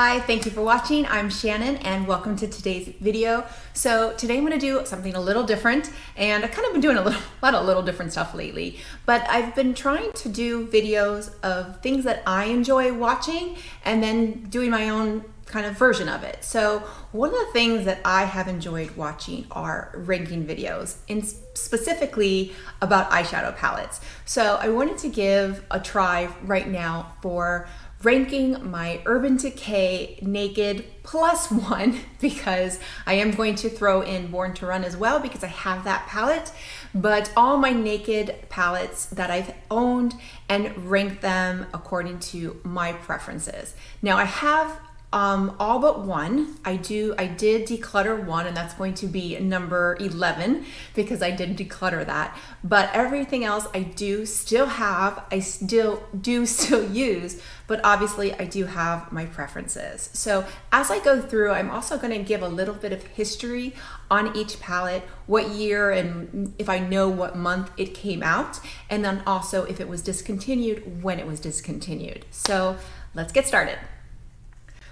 Hi, thank you for watching. I'm Shannon and welcome to today's video. So today I'm going to do something a little different, and I've kind of been doing a lot of little different stuff lately, but I've been trying to do videos of things that I enjoy watching and then doing my own kind of version of it. So one of the things that I have enjoyed watching are ranking videos, and specifically about eyeshadow palettes. So I wanted to give a try right now for ranking my Urban Decay Naked +1, because I am going to throw in Born to Run as well because I have that palette, but all my Naked palettes that I've owned and rank them according to my preferences. Now I have all but one. I did declutter one, and that's going to be number 11 because I did declutter that. But everything else I do still have, I still use, but obviously I do have my preferences. So as I go through, I'm also going to give a little bit of history on each palette, what year, and if I know what month it came out, and then also if it was discontinued, when it was discontinued. So let's get started.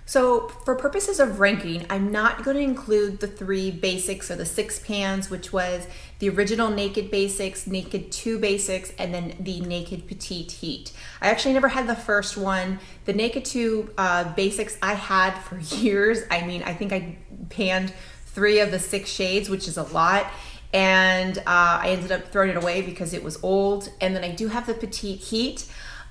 So for purposes of ranking, I'm not going to include the 3 basics or the 6 pans, which was the original Naked Basics, Naked 2 Basics, and then the Naked Petite Heat. I actually never had the first one. The Naked 2 Basics I had for years. I mean, I think I panned 3 of the 6 shades, which is a lot. And I ended up throwing it away because it was old. And then I do have the Petite Heat.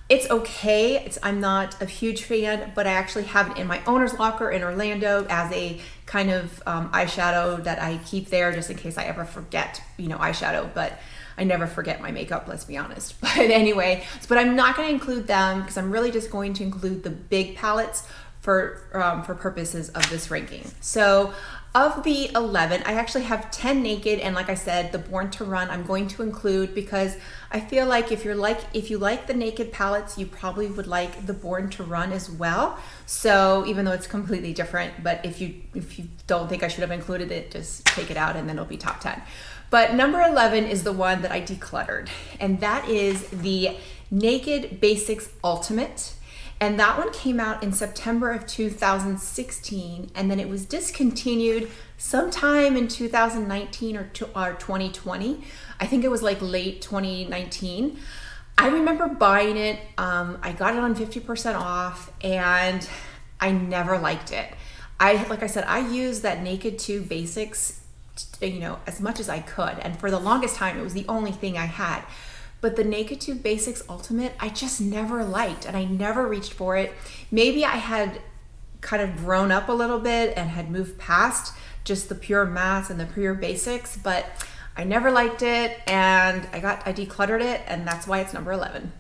It's okay. I'm not a huge fan, but I actually have it in my owner's locker in Orlando as a kind of eyeshadow that I keep there just in case I ever forget, eyeshadow. But I never forget my makeup, let's be honest. But anyway, but I'm not going to include them because I'm really just going to include the big palettes for purposes of this ranking. So of the 11, I actually have 10 Naked, and like I said, the Born to Run I'm going to include because I feel like if you like the Naked palettes, you probably would like the Born to Run as well. So even though it's completely different, but if you don't think I should have included it, just take it out and then it'll be top 10. But number 11 is the one that I decluttered, and that is the Naked Basics Ultimate. And that one came out in September of 2016, and then it was discontinued sometime in 2019 or 2020. I think it was like late 2019. I remember buying it. I got it on 50% off, and I never liked it. Like I said, I used that Naked 2 Basics, as much as I could, and for the longest time, it was the only thing I had. But the Naked 2 Basics Ultimate, I just never liked, and I never reached for it. Maybe I had kind of grown up a little bit and had moved past just the pure mattes and the pure basics, but I never liked it, and I decluttered it, and that's why it's number 11.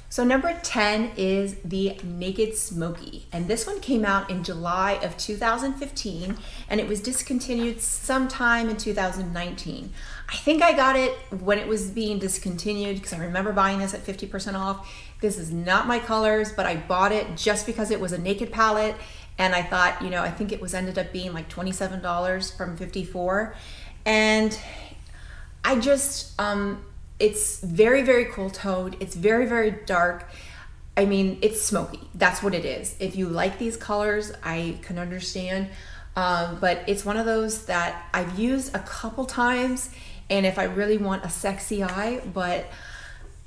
So number 10 is the Naked Smoky, and this one came out in July of 2015, and it was discontinued sometime in 2019. I think I got it when it was being discontinued because I remember buying this at 50% off. This is not my colors, but I bought it just because it was a Naked palette, and I thought, I think it ended up being like $27 from $54, and I just, it's very, very cool toned. It's very, very dark. I mean, it's smoky. That's what it is. If you like these colors, I can understand. But it's one of those that I've used a couple times, and if I really want a sexy eye, but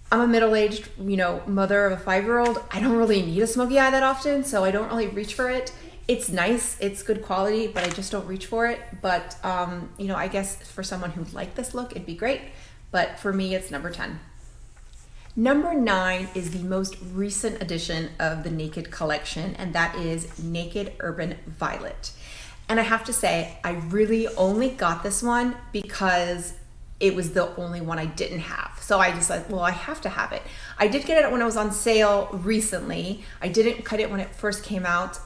I'm a middle-aged, mother of a 5-year-old, I don't really need a smoky eye that often, so I don't really reach for it. It's nice, it's good quality, but I just don't reach for it. But, I guess for someone who'd like this look, it'd be great. But for me, it's number 10. Number 9 is the most recent edition of the Naked collection, and that is Naked Urban Violet. And I have to say, I really only got this one because it was the only one I didn't have. So I just said, well, I have to have it. I did get it when it was on sale recently. I didn't cut it when it first came out.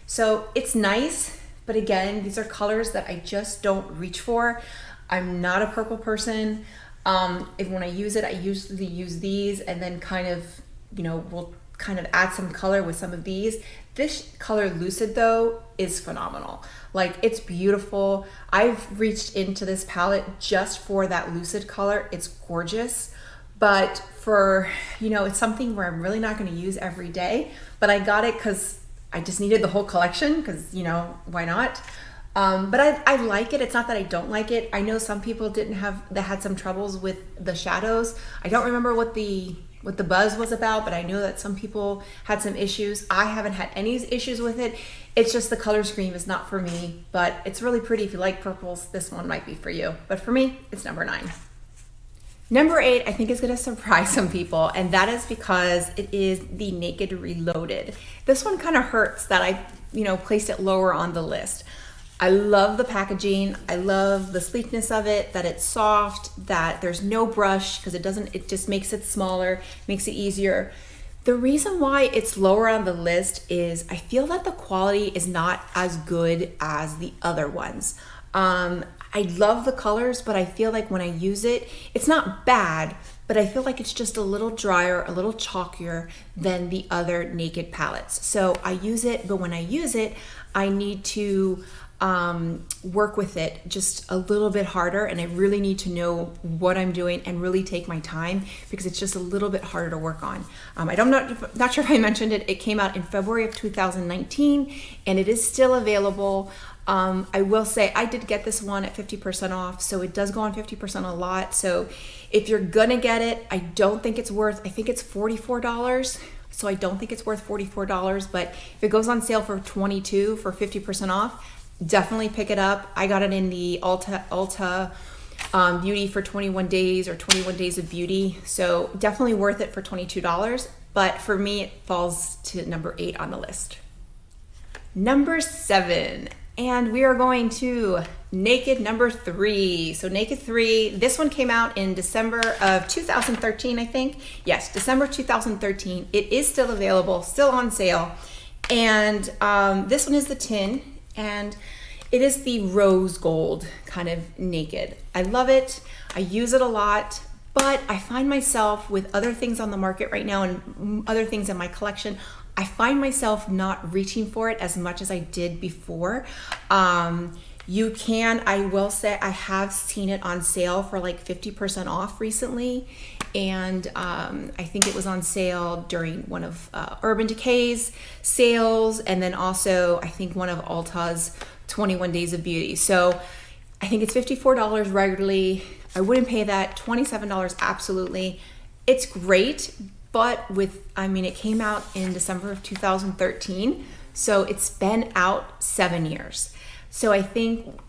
So it's nice, but again, these are colors that I just don't reach for. I'm not a purple person. When I use it, I usually use these and then kind of, we'll kind of add some color with some of these. This color Lucid though is phenomenal. Like, it's beautiful. I've reached into this palette just for that Lucid color. It's gorgeous, but for, it's something where I'm really not going to use every day, but I got it because I just needed the whole collection because, you know, why not? But I like it. It's not that I don't like it. I know some people that had some troubles with the shadows. I don't remember what the buzz was about, but I know that some people had some issues. I haven't had any issues with it. It's just the color scheme is not for me, but it's really pretty. If you like purples, this one might be for you. But for me, it's number 9. Number 8, I think is gonna surprise some people, and that is because it is the Naked Reloaded. This one kind of hurts that I, placed it lower on the list. I love the packaging. I love the sleekness of it, that it's soft, that there's no brush because it just makes it smaller, makes it easier. The reason why it's lower on the list is I feel that the quality is not as good as the other ones. I love the colors, but I feel like when I use it, it's not bad, but I feel like it's just a little drier, a little chalkier than the other Naked palettes. So I use it, but when I use it, I need to work with it just a little bit harder, and I really need to know what I'm doing and really take my time because it's just a little bit harder to work on. I'm not sure if I mentioned it. It came out in February of 2019 and it is still available. I will say I did get this one at 50% off, so it does go on 50% a lot. So if you're gonna get it, I think it's $44. So I don't think it's worth $44, but if it goes on sale for $22 for 50% off, definitely pick it up. I got it in the Ulta Beauty for 21 days or 21 days of beauty. So definitely worth it for $22. But for me, it falls to number 8 on the list. Number 7, and we are going to Naked number 3. So Naked 3, this one came out in December of 2013, I think. Yes, December 2013. It is still available, still on sale. And this one is the tin, and it is the rose gold kind of Naked. I love it. I use it a lot, but I find myself with other things on the market right now and other things in my collection, I find myself not reaching for it as much as I did before. I will say I have seen it on sale for like 50% off recently. And I think it was on sale during one of Urban Decay's sales. And then also I think one of Ulta's 21 Days of Beauty. So I think it's $54 regularly. I wouldn't pay that. $27 absolutely. It's great, but it came out in December of 2013. So it's been out 7 years. So I think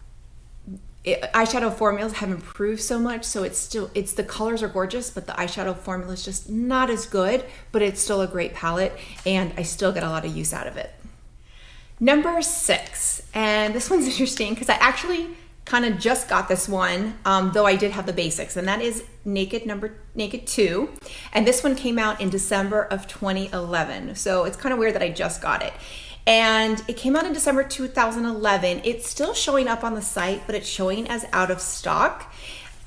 eyeshadow formulas have improved so much, so the colors are gorgeous, but the eyeshadow formula is just not as good, but it's still a great palette, and I still get a lot of use out of it. Number 6, and this one's interesting because I actually kind of just got this one, though I did have the basics, and that is Naked 2, and this one came out in December of 2011, so it's kind of weird that I just got it. And it came out in December 2011. It's still showing up on the site, but it's showing as out of stock.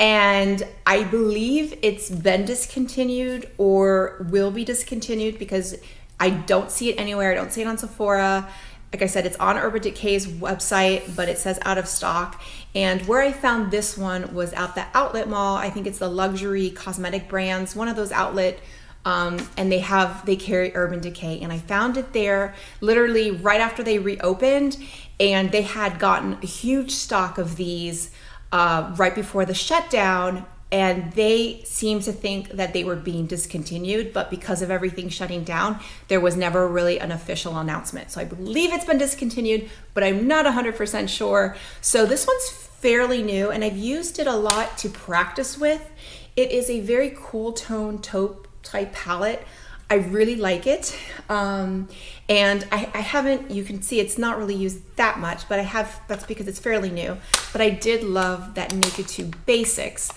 And I believe it's been discontinued or will be discontinued because I don't see it anywhere. I don't see it on Sephora. Like I said, it's on Urban Decay's website, but it says out of stock. And where I found this one was at the outlet mall. I think it's the luxury cosmetic brands, one of those outlet and they carry Urban Decay, and I found it there literally right after they reopened, and they had gotten a huge stock of these right before the shutdown, and they seemed to think that they were being discontinued, but because of everything shutting down, there was never really an official announcement. So I believe it's been discontinued, but I'm not 100% sure. So this one's fairly new, and I've used it a lot to practice with. It is a very cool tone taupe type palette. I really like it, and I haven't, you can see it's not really used that much, but that's because it's fairly new, but I did love that Naked 2 Basics.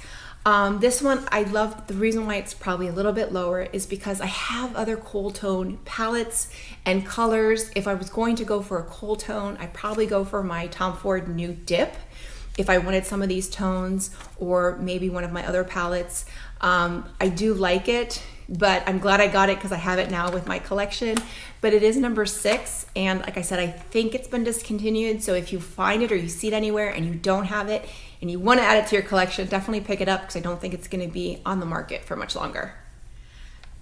This one I love. The reason why it's probably a little bit lower is because I have other cool tone palettes and colors. If I was going to go for a cool tone, I'd probably go for my Tom Ford Nude Dip if I wanted some of these tones, or maybe one of my other palettes. I do like it, but I'm glad I got it because I have it now with my collection. But it is number 6, and like I said, I think it's been discontinued. So if you find it or you see it anywhere and you don't have it and you want to add it to your collection, definitely pick it up because I don't think it's going to be on the market for much longer.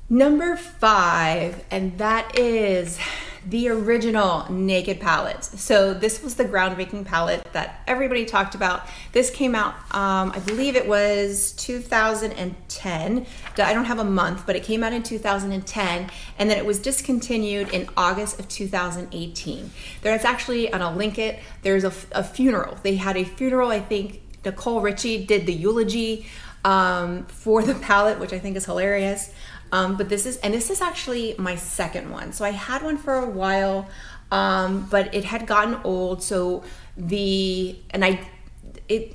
Number 5, and that is the original Naked palette. So this was the groundbreaking palette that everybody talked about. This came out, I believe it was 2010. I don't have a month, but it came out in 2010, and then it was discontinued in August of 2018. There's actually, and I'll link it, there's a funeral. They had a funeral, I think Nicole Richie did the eulogy for the palette, which I think is hilarious. But this is actually my second one. So I had one for a while, but it had gotten old. So I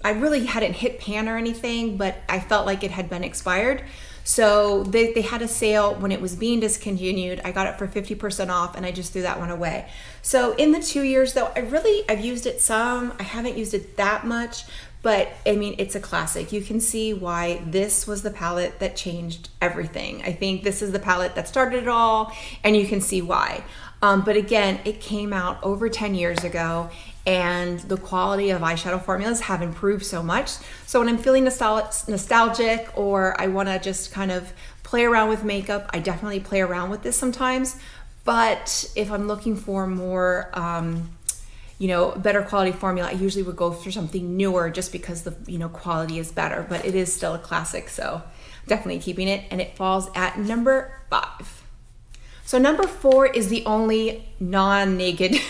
really hadn't hit pan or anything, but I felt like it had been expired. So they had a sale when it was being discontinued. I got it for 50% off, and I just threw that one away. So in the 2 years though, I've used it some. I haven't used it that much, but I mean, it's a classic. You can see why this was the palette that changed everything. I think this is the palette that started it all, and you can see why. But again, it came out over 10 years ago, and the quality of eyeshadow formulas have improved so much. So when I'm feeling nostalgic, or I wanna just kind of play around with makeup, I definitely play around with this sometimes. But if I'm looking for more, better quality formula, I usually would go for something newer just because the quality is better, but it is still a classic, so definitely keeping it, and it falls at number 5. So number 4 is the only non-naked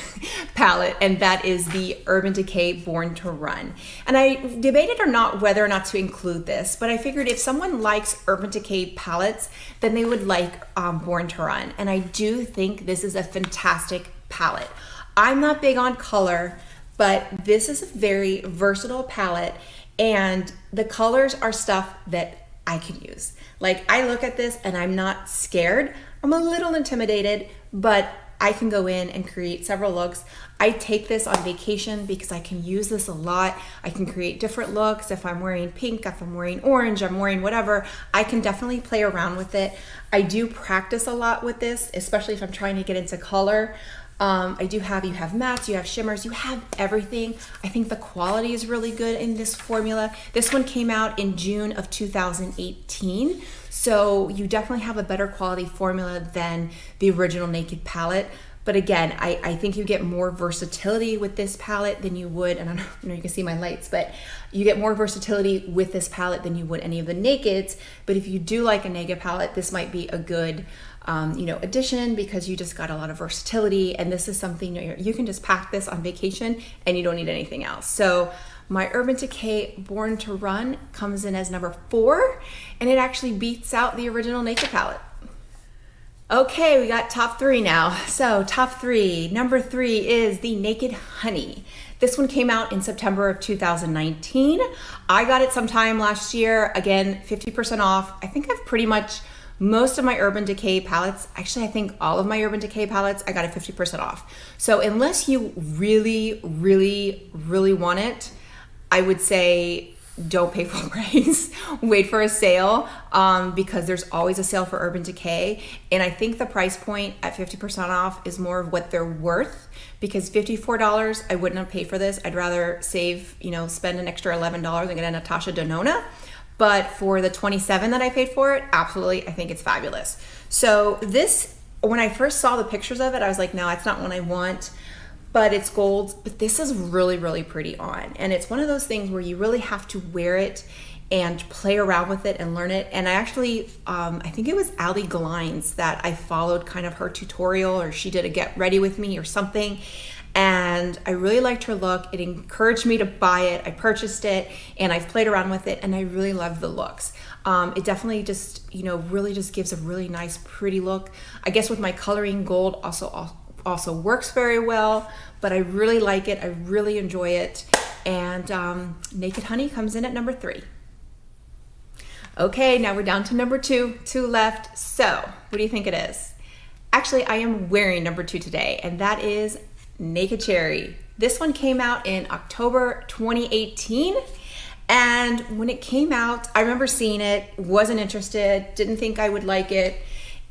palette, and that is the Urban Decay Born to Run. And I debated whether or not to include this, but I figured if someone likes Urban Decay palettes, then they would like Born to Run. And I do think this is a fantastic palette. I'm not big on color, but this is a very versatile palette, and the colors are stuff that I can use. Like, I look at this and I'm not scared. I'm a little intimidated, but I can go in and create several looks. I take this on vacation because I can use this a lot. I can create different looks. If I'm wearing pink, if I'm wearing orange, I'm wearing whatever, I can definitely play around with it. I do practice a lot with this, especially if I'm trying to get into color. You have mattes, you have shimmers, you have everything. I think the quality is really good in this formula. This one came out in June of 2018, so you definitely have a better quality formula than the original Naked palette. But again, I think you get more versatility with this palette than you would, and I don't know, you can see my lights, but you get more versatility with this palette than you would any of the Nakeds. But if you do like a Naked palette, this might be a good addition, because you just got a lot of versatility, and this is something you can just pack this on vacation and you don't need anything else. So my Urban Decay Born to Run comes in as number 4, and it actually beats out the original Naked palette. Okay, we got top 3 now. So top 3, number 3 is the Naked Honey. This one came out in September of 2019. I got it sometime last year, again, 50% off. I think I've pretty much most of my Urban Decay palettes, actually I think all of my Urban Decay palettes, I got it 50% off. So unless you really, really, really want it, I would say don't pay full price. Wait for a sale, because there's always a sale for Urban Decay. And I think the price point at 50% off is more of what they're worth, because $54, I wouldn't have paid for this. I'd rather save, spend an extra $11 and get a Natasha Denona. But for the $27 that I paid for it, absolutely, I think it's fabulous. So this, when I first saw the pictures of it, I was like, no, it's not one I want, but it's gold. But this is really, really pretty on. And it's one of those things where you really have to wear it and play around with it and learn it. And I actually, I think it was Ali Glines that I followed kind of her tutorial, or she did a get ready with me or something. And I really liked her look. It encouraged me to buy it. I purchased it, and I've played around with it, and I really love the looks. It definitely just, really just gives a really nice, pretty look. I guess with my coloring, gold also works very well, but I really like it. I really enjoy it. And Naked Honey comes in at number 3. Okay, now we're down to number 2, 2 left. So what do you think it is? Actually, I am wearing number 2 today, and that is Naked Cherry. This one came out in October 2018, and when it came out, I remember seeing it, wasn't interested, didn't think I would like it.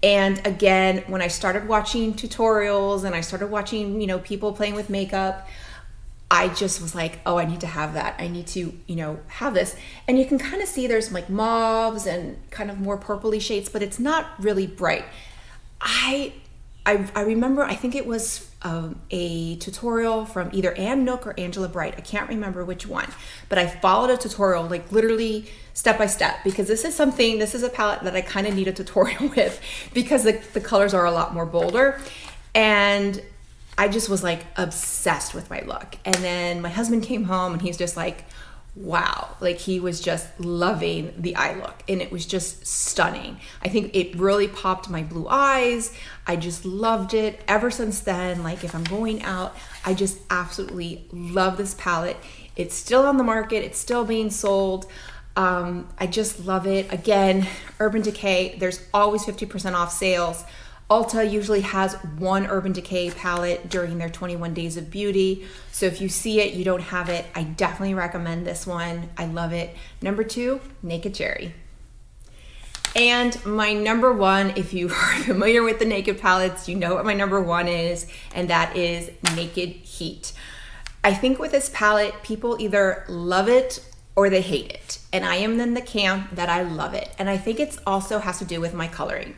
And again, when I started watching tutorials and I started watching, people playing with makeup, I just was like, oh, I need to have that. I need to, have this. And you can kind of see there's like mauves and kind of more purpley shades, but it's not really bright. I I remember, I think it was a tutorial from either Ann Nook or Angela Bright. I can't remember which one, but I followed a tutorial like literally step by step, because this is a palette that I kind of need a tutorial with, because the colors are a lot more bolder. And I just was like obsessed with my look. And then my husband came home and he's just like, wow, like he was just loving the eye look, and it was just stunning. I think it really popped my blue eyes. I just loved it. Ever since then, like if I'm going out, I just absolutely love this palette. It's still on the market. It's still being sold. I just love it. Again, Urban Decay, there's always 50% off sales. Ulta usually has one Urban Decay palette during their 21 Days of Beauty. So if you see it, you don't have it, I definitely recommend this one. I love it. Number 2, Naked Cherry. And my number 1, if you are familiar with the Naked palettes, you know what my number 1 is, and that is Naked Heat. I think with this palette, people either love it or they hate it. And I am in the camp that I love it. And I think it's also has to do with my coloring.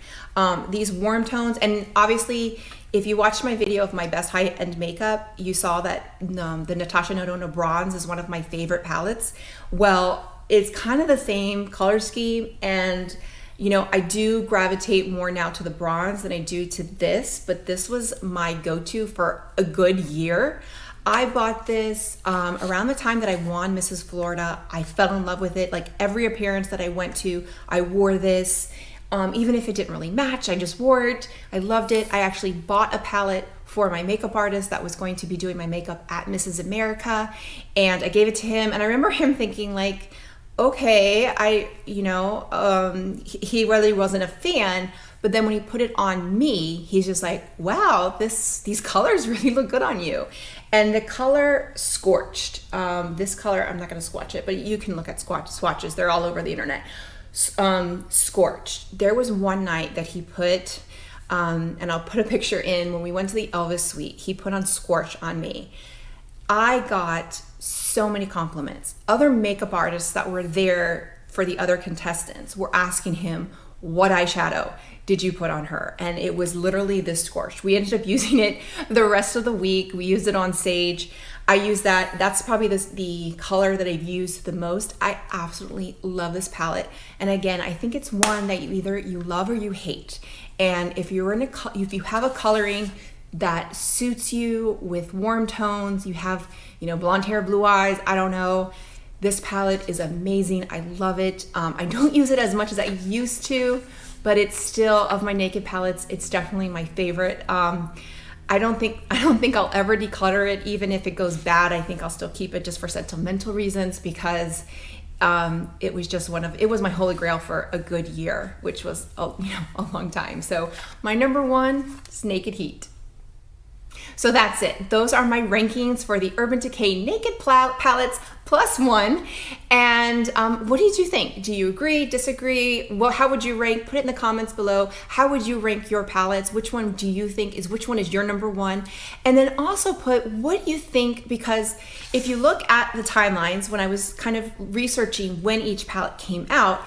These warm tones, and obviously, if you watched my video of my best high-end makeup, you saw that the Natasha Denona Bronze is one of my favorite palettes. Well, it's kind of the same color scheme, and you know, I do gravitate more now to the bronze than I do to this, but this was my go-to for a good year. I bought this around the time that I won Mrs. Florida. I fell in love with it. Like every appearance that I went to, I wore this. Even if it didn't really match, I just wore it. I loved it. I actually bought a palette for my makeup artist that was going to be doing my makeup at Mrs. America, and I gave it to him. And I remember him thinking like, okay, he really wasn't a fan. But then when he put it on me, he's just like, wow, these colors really look good on you. And the color Scorched, this color, I'm not gonna swatch it, but you can look at swatches, they're all over the internet. Scorched, there was one night that he put, and I'll put a picture in, when we went to the Elvis suite, he put on Scorched on me. I got so many compliments. Other makeup artists that were there for the other contestants were asking him, what eyeshadow did you put on her? And it was literally this Scorched. We ended up using it the rest of the week. We used it on stage. I use that. That's probably the color that I've used the most. I absolutely love this palette. And again, I think it's one that you love or you hate. And if you have a coloring that suits you with warm tones, you have, blonde hair, blue eyes, I don't know, this palette is amazing. I love it. I don't use it as much as I used to, but it's still, of my Naked palettes, it's definitely my favorite. I don't think I'll ever declutter it, even if it goes bad. I think I'll still keep it just for sentimental reasons, because it was my holy grail for a good year, which was a long time. So my number 1 is Naked Heat. So that's it. Those are my rankings for the Urban Decay Naked palettes +1. And what did you think? Do you agree, disagree? How would you rank? Put it in the comments below. How would you rank your palettes? Which one do you think which one is your number 1? And then also put what you think, because if you look at the timelines, when I was kind of researching when each palette came out,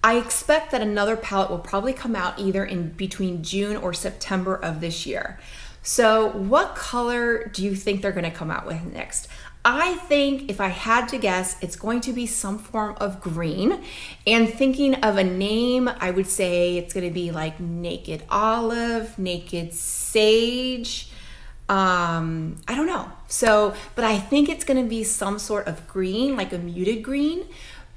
I expect that another palette will probably come out either in between June or September of this year. So what color do you think they're gonna come out with next? I think, if I had to guess, it's going to be some form of green. And thinking of a name, I would say it's gonna be like Naked Olive, Naked Sage, I don't know. So, but I think it's gonna be some sort of green, like a muted green.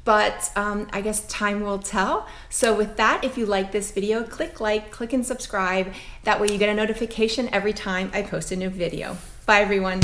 But I guess time will tell. So with that, if you like this video, click like, click and subscribe. That way you get a notification every time I post a new video. Bye everyone.